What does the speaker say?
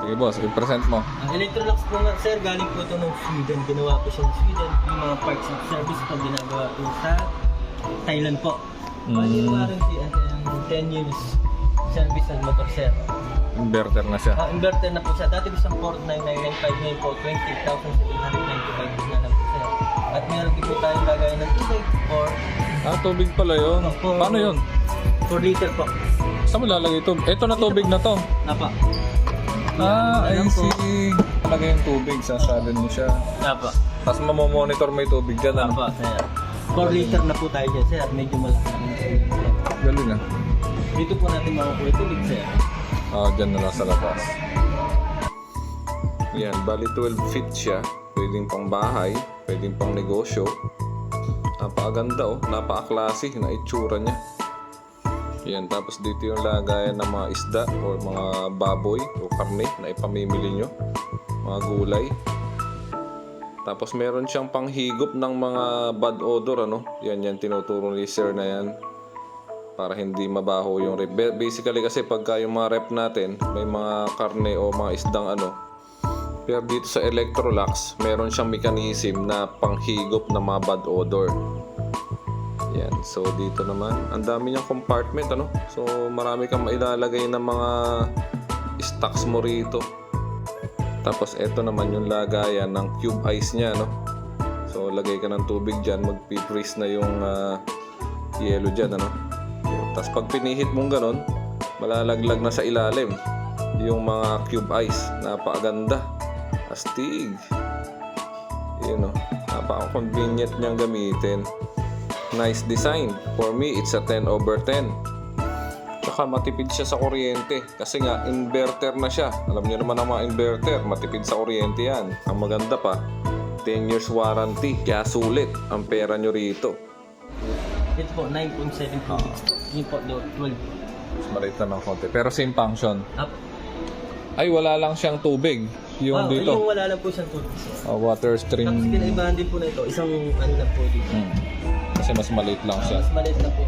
Sige boss, i-present mo. Ang Electrolux po nga sir, galing po ito ng Sweden. Ginawa po siya ng Sweden. Yung mga parts of service po ginagawa po sa Thailand po. Bali warranty at 10 years service ang motor sir. Inverter na siya. Inverter na po siya. Dati isang 49,995 ngayon po 20,795 na lang po sir. At meron din po tayong lagayan ng tubig or Tubig pala yun. Paano yun? 4 liter po. Saan mo lalagay ito? Ito na tubig na to. Napa. I see. Talagay yung tubig, sasalin mo siya. Napa. Tapos mamomonitor mo yung tubig dyan. Ano? Napa sir. 4 liter na po tayo dyan sir. Medyo malaki. Galing ah. Dito po natin makukuha yung tubig sir. Dyan na lang sa labas. Yan, bali 12 feet siya. Pwedeng pang bahay, pwedeng pang negosyo. Napakaganda oh, napaka-classy na itsura niya. Yan, tapos dito yung lagayan ng mga isda o mga baboy o karne na ipamimili nyo. Mga gulay. Tapos meron siyang panghigop ng mga bad odor ano. Yan, tinuturo ni sir na yan. Para hindi mabaho yung rep. Basically kasi pagka yung mga rep natin, may mga karne o mga isdang ano. Pero dito sa Electrolux, meron siyang mechanism na panghigop ng mga bad odor. Yan. So dito naman, ang dami niyang compartment ano. So marami kang mailalagay ng mga stocks mo rito. Tapos eto naman yung lagayan ng cube ice niya no. So lagay ka ng tubig diyan, magpi-freeze na yung yelo diyan ano. Tapos pag pinihit mong ganon, malalaglag na sa ilalim yung mga cube ice. Napakaganda. Astig. Yun o. Napaka-convenient niyang gamitin. Nice design. For me, it's a 10/10. Tsaka matipid siya sa kuryente. Kasi nga, inverter na siya. Alam niyo naman ang mga inverter, matipid sa kuryente yan. Ang maganda pa, 10 years warranty. Kaya sulit ang pera nyo rito. Ito po, 9.7 po. Yun po, 12. Mas maliit na ng konti. Pero same function. Up. Ay, wala lang siyang tubig. Yung dito. Yung wala lang po siyang tubig. Water Tapos stream. kinaibahan din po na ito. Isang ano lang po dito. Kasi mas maliit lang siya. Mas maliit lang po.